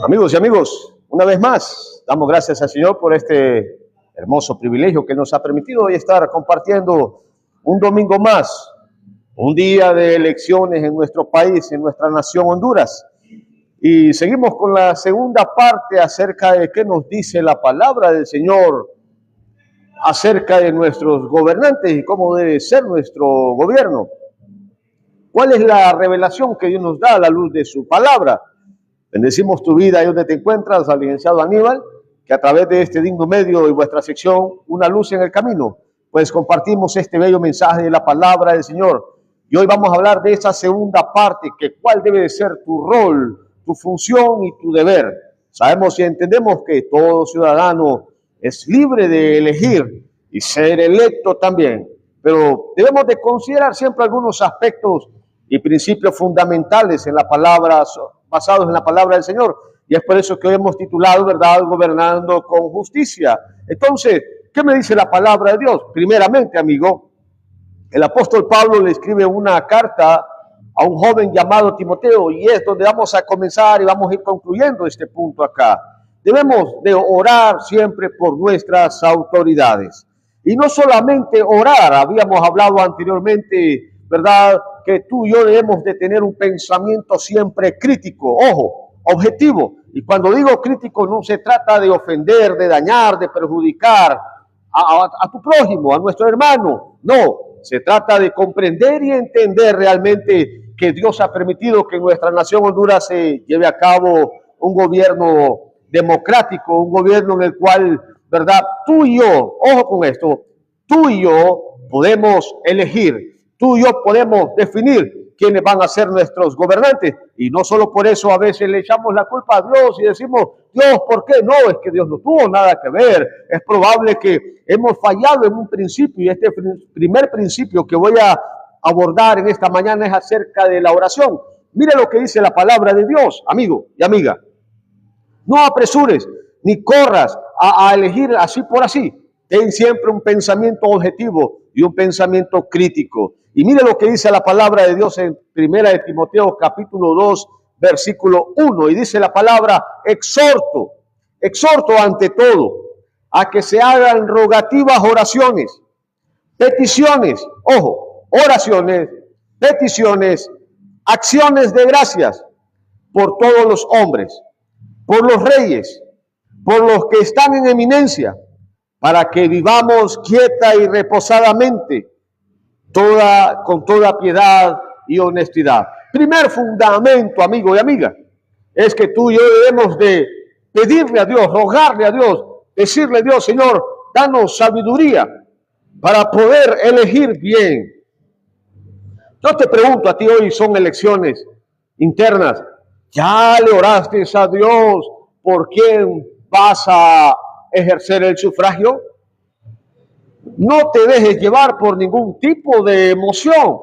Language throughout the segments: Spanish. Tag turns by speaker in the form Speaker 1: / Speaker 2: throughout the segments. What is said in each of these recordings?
Speaker 1: Amigos y amigos, una vez más, damos gracias al Señor por este hermoso privilegio que nos ha permitido hoy estar compartiendo un domingo más, un día de elecciones en nuestro país, en nuestra nación Honduras. Y seguimos con la segunda parte acerca de qué nos dice la palabra del Señor acerca de nuestros gobernantes y cómo debe ser nuestro gobierno. ¿Cuál es la revelación que Dios nos da a la luz de su palabra? Bendecimos tu vida ahí donde te encuentras, al licenciado Aníbal, que a través de este digno medio y vuestra sección, Una Luz en el Camino, pues compartimos este bello mensaje de la palabra del Señor. Y hoy vamos a hablar de esa segunda parte, que cuál debe de ser tu rol, tu función y tu deber. Sabemos y entendemos que todo ciudadano es libre de elegir y ser electo también, pero debemos de considerar siempre algunos aspectos y principios fundamentales en la palabra, basados en la palabra del Señor. Y es por eso que hoy hemos titulado, ¿verdad?, Gobernando con Justicia. Entonces, ¿qué me dice la palabra de Dios? Primeramente, amigo, el apóstol Pablo le escribe una carta a un joven llamado Timoteo, y es donde vamos a comenzar y vamos a ir concluyendo este punto acá. Debemos de orar siempre por nuestras autoridades. Y no solamente orar, habíamos hablado anteriormente, ¿verdad?, que tú y yo debemos de tener un pensamiento siempre crítico, ojo, objetivo. Y cuando digo crítico no se trata de ofender, de dañar, de perjudicar a tu prójimo, a nuestro hermano. No, se trata de comprender y entender realmente que Dios ha permitido que en nuestra nación Honduras se lleve a cabo un gobierno democrático, un gobierno en el cual, ¿verdad?, tú y yo, ojo con esto, tú y yo podemos elegir. Tú y yo podemos definir quiénes van a ser nuestros gobernantes. Y no solo por eso a veces le echamos la culpa a Dios y decimos, Dios, ¿por qué? No, es que Dios no tuvo nada que ver. Es probable que hemos fallado en un principio. Y este primer principio que voy a abordar en esta mañana es acerca de la oración. Mire lo que dice la palabra de Dios, amigo y amiga. No apresures ni corras a elegir así por así. Ten siempre un pensamiento objetivo y un pensamiento crítico. Y mire lo que dice la palabra de Dios en 1 de Timoteo capítulo 2, versículo 1. Y dice la palabra, exhorto ante todo a que se hagan rogativas oraciones, peticiones, ojo, oraciones, peticiones, acciones de gracias por todos los hombres, por los reyes, por los que están en eminencia, para que vivamos quieta y reposadamente, con toda piedad y honestidad. Primer fundamento, amigo y amiga, es que tú y yo debemos de pedirle a Dios, rogarle a Dios, decirle a Dios, Señor, danos sabiduría para poder elegir bien. Yo te pregunto a ti hoy, son elecciones internas, ¿ya le oraste a Dios por quién vas a ejercer el sufragio? No te dejes llevar por ningún tipo de emoción.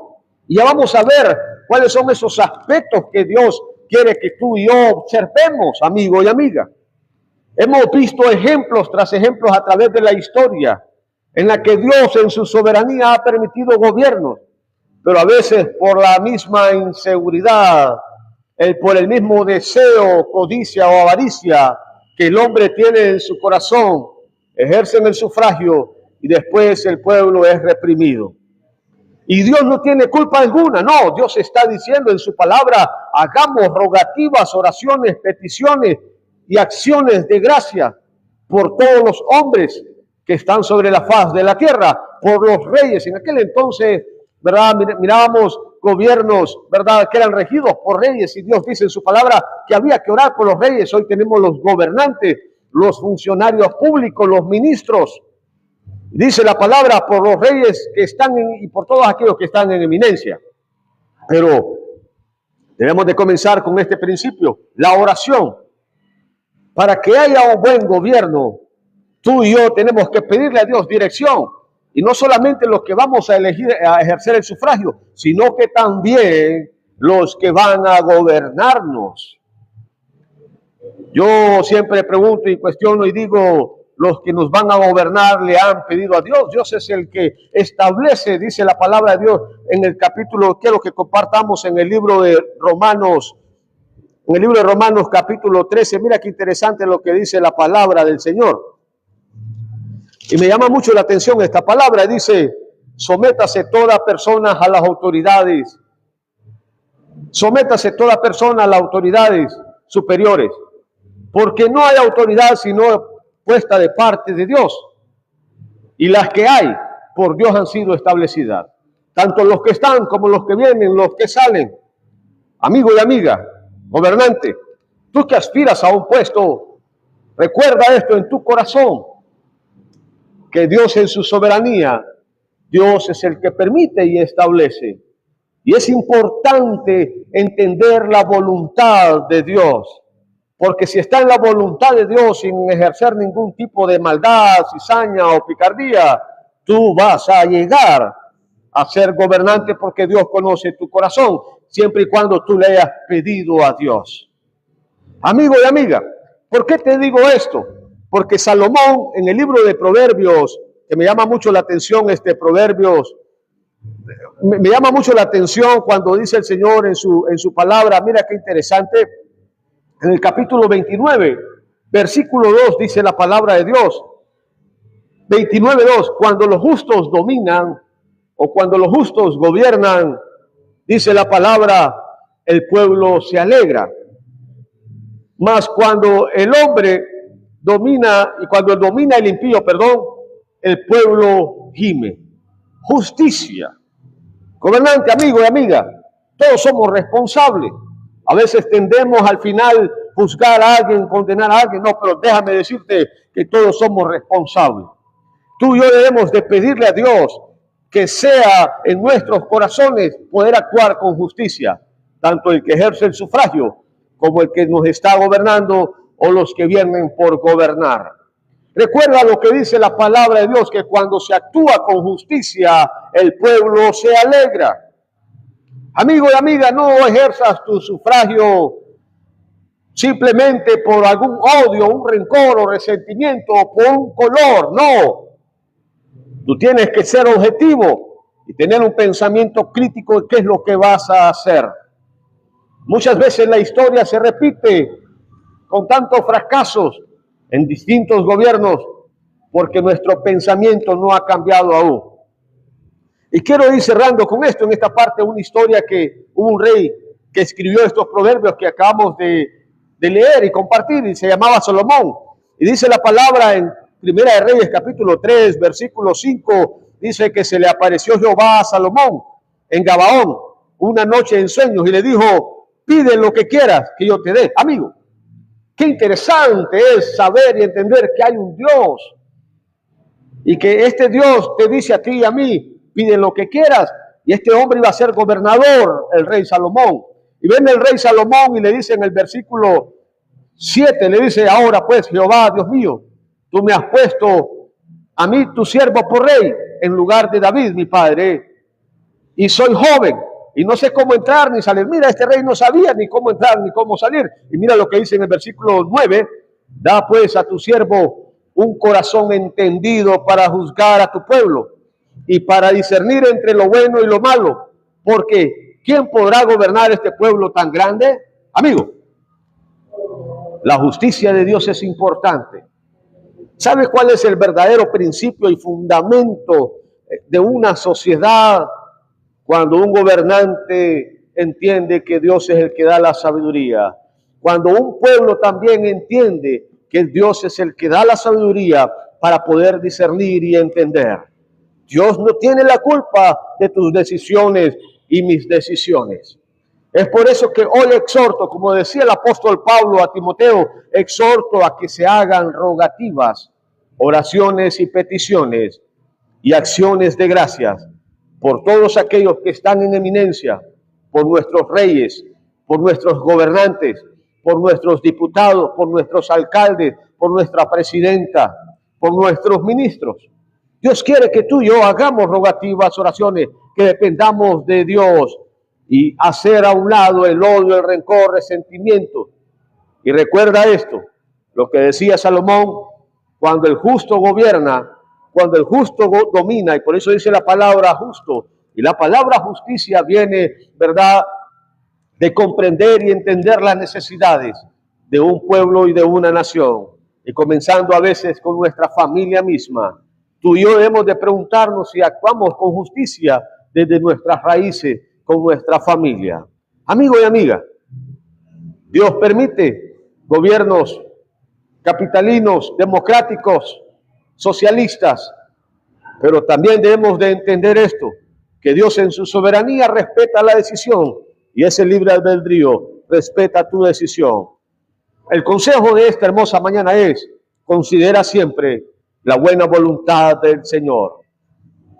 Speaker 1: Y ya vamos a ver cuáles son esos aspectos que Dios quiere que tú y yo observemos, amigo y amiga. Hemos visto ejemplos tras ejemplos a través de la historia en la que Dios en su soberanía ha permitido gobiernos, pero a veces por la misma inseguridad, por el mismo deseo, codicia o avaricia que el hombre tiene en su corazón, ejercen el sufragio y después el pueblo es reprimido. Y Dios no tiene culpa alguna, no, Dios está diciendo en su palabra, hagamos rogativas, oraciones, peticiones y acciones de gracia por todos los hombres que están sobre la faz de la tierra, por los reyes. En aquel entonces, ¿verdad?, mirábamos gobiernos, ¿verdad?, que eran regidos por reyes, y Dios dice en su palabra que había que orar por los reyes. Hoy tenemos los gobernantes, los funcionarios públicos, los ministros. Dice la palabra por los reyes que están y por todos aquellos que están en eminencia. Pero debemos de comenzar con este principio, la oración. Para que haya un buen gobierno, tú y yo tenemos que pedirle a Dios dirección. Y no solamente los que vamos a elegir a ejercer el sufragio, sino que también los que van a gobernarnos. Yo siempre pregunto y cuestiono y digo, los que nos van a gobernar le han pedido a Dios. Dios es el que establece, dice la palabra de Dios en el capítulo, quiero que compartamos en el libro de Romanos, capítulo 13. Mira qué interesante lo que dice la palabra del Señor. Y me llama mucho la atención esta palabra. Dice, sométase toda persona a las autoridades. Sométase toda persona a las autoridades superiores. Porque no hay autoridad sino puesta de parte de Dios. Y las que hay, por Dios han sido establecidas. Tanto los que están como los que vienen, los que salen. Amigo y amiga, gobernante, tú que aspiras a un puesto, recuerda esto en tu corazón, que Dios en su soberanía, Dios es el que permite y establece. Y es importante entender la voluntad de Dios. Porque si está en la voluntad de Dios sin ejercer ningún tipo de maldad, cizaña o picardía, tú vas a llegar a ser gobernante porque Dios conoce tu corazón, siempre y cuando tú le hayas pedido a Dios. Amigo y amiga, ¿por qué te digo esto? Porque Salomón en el libro de Proverbios, que me llama mucho la atención Proverbios, me llama mucho la atención cuando dice el Señor en su palabra, mira qué interesante. En el capítulo 29, versículo 2, dice la palabra de Dios. 29:2, cuando los justos dominan o cuando los justos gobiernan, dice la palabra, el pueblo se alegra. Mas cuando el hombre domina, y cuando domina el impío, el pueblo gime. Justicia. Gobernante, amigo y amiga, todos somos responsables. A veces tendemos al final juzgar a alguien, condenar a alguien. No, pero déjame decirte que todos somos responsables. Tú y yo debemos de pedirle a Dios que sea en nuestros corazones poder actuar con justicia. Tanto el que ejerce el sufragio como el que nos está gobernando o los que vienen por gobernar. Recuerda lo que dice la palabra de Dios, que cuando se actúa con justicia, el pueblo se alegra. Amigo y amiga, no ejerzas tu sufragio simplemente por algún odio, un rencor o resentimiento, o por un color, no. Tú tienes que ser objetivo y tener un pensamiento crítico de qué es lo que vas a hacer. Muchas veces la historia se repite con tantos fracasos en distintos gobiernos porque nuestro pensamiento no ha cambiado aún. Y quiero ir cerrando con esto, en esta parte, una historia que hubo un rey que escribió estos proverbios que acabamos de leer y compartir, y se llamaba Salomón. Y dice la palabra en Primera de Reyes, capítulo 3, versículo 5, dice que se le apareció Jehová a Salomón en Gabaón una noche en sueños y le dijo, pide lo que quieras que yo te dé. Amigo, qué interesante es saber y entender que hay un Dios y que este Dios te dice a ti y a mí, pide lo que quieras. Y este hombre iba a ser gobernador, el rey Salomón. Y viene el rey Salomón y le dice en el versículo 7, le dice, ahora pues, Jehová, Dios mío, tú me has puesto a mí, tu siervo, por rey, en lugar de David, mi padre, y soy joven, y no sé cómo entrar ni salir. Mira, este rey no sabía ni cómo entrar ni cómo salir. Y mira lo que dice en el versículo 9, da pues a tu siervo un corazón entendido para juzgar a tu pueblo y para discernir entre lo bueno y lo malo, porque ¿quién podrá gobernar este pueblo tan grande? Amigo, la justicia de Dios es importante. ¿Sabes cuál es el verdadero principio y fundamento de una sociedad? Cuando un gobernante entiende que Dios es el que da la sabiduría. Cuando un pueblo también entiende que Dios es el que da la sabiduría para poder discernir y entender. Dios no tiene la culpa de tus decisiones y mis decisiones. Es por eso que hoy exhorto, como decía el apóstol Pablo a Timoteo, exhorto a que se hagan rogativas, oraciones y peticiones y acciones de gracias por todos aquellos que están en eminencia, por nuestros reyes, por nuestros gobernantes, por nuestros diputados, por nuestros alcaldes, por nuestra presidenta, por nuestros ministros. Dios quiere que tú y yo hagamos rogativas, oraciones, que dependamos de Dios y hacer a un lado el odio, el rencor, resentimiento Y recuerda esto, lo que decía Salomón, cuando el justo gobierna, cuando el justo domina, y por eso dice la palabra justo, y la palabra justicia viene, ¿verdad?, de comprender y entender las necesidades de un pueblo y de una nación, y comenzando a veces con nuestra familia misma. Tú y yo debemos de preguntarnos si actuamos con justicia desde nuestras raíces, con nuestra familia. Amigo y amiga, Dios permite gobiernos capitalinos, democráticos, socialistas, pero también debemos de entender esto, que Dios en su soberanía respeta la decisión y ese libre albedrío respeta tu decisión. El consejo de esta hermosa mañana es: considera siempre la buena voluntad del Señor.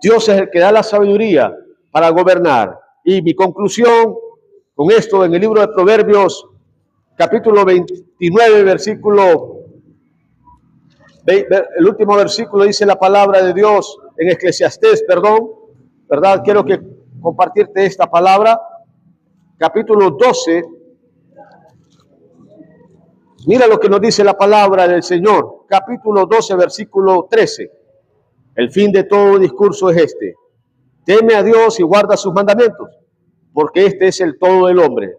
Speaker 1: Dios es el que da la sabiduría para gobernar. Y mi conclusión con esto en el libro de Proverbios, capítulo 29, el último versículo dice la palabra de Dios en Eclesiastés, ¿verdad? Quiero compartirte esta palabra. Capítulo 12. Mira lo que nos dice la palabra del Señor. Capítulo 12, versículo 13. El fin de todo discurso es este: teme a Dios y guarda sus mandamientos, porque este es el todo del hombre.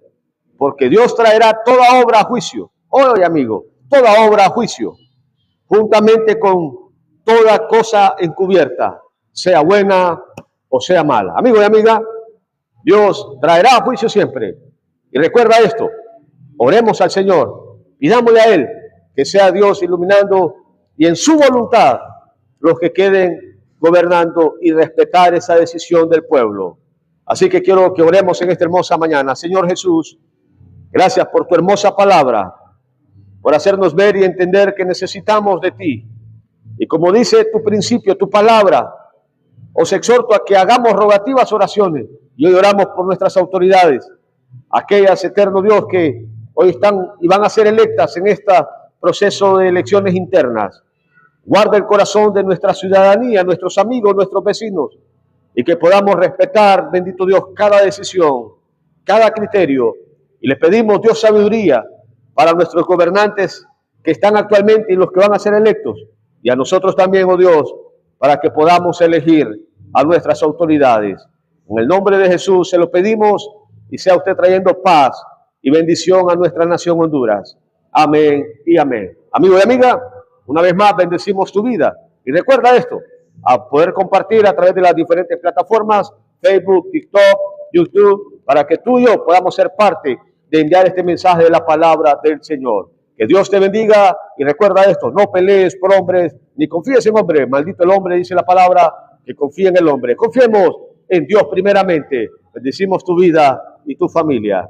Speaker 1: Porque Dios traerá toda obra a juicio. Oye, amigo, toda obra a juicio, juntamente con toda cosa encubierta, sea buena o sea mala. Amigo y amiga, Dios traerá a juicio siempre. Y recuerda esto, oremos al Señor, pidámosle a Él que sea Dios iluminando y en su voluntad los que queden gobernando y respetar esa decisión del pueblo. Así que quiero que oremos en esta hermosa mañana. Señor Jesús, gracias por tu hermosa palabra, por hacernos ver y entender que necesitamos de ti. Y como dice tu principio, tu palabra, os exhorto a que hagamos rogativas oraciones. Y hoy oramos por nuestras autoridades, aquellas, eterno Dios, que hoy están y van a ser electas en este proceso de elecciones internas. Guarda el corazón de nuestra ciudadanía, nuestros amigos, nuestros vecinos, y que podamos respetar, bendito Dios, cada decisión, cada criterio. Y les pedimos, Dios, sabiduría para nuestros gobernantes que están actualmente y los que van a ser electos. Y a nosotros también, oh Dios, para que podamos elegir a nuestras autoridades. En el nombre de Jesús se lo pedimos y sea usted trayendo paz y bendición a nuestra nación Honduras. Amén y amén. Amigo y amiga, una vez más bendecimos tu vida. Y recuerda esto, a poder compartir a través de las diferentes plataformas, Facebook, TikTok, YouTube, para que tú y yo podamos ser parte de enviar este mensaje de la palabra del Señor. Que Dios te bendiga y recuerda esto, no pelees por hombres, ni confíes en hombres. Maldito el hombre, dice la palabra, que confía en el hombre. Confiemos en Dios primeramente. Bendecimos tu vida y tu familia.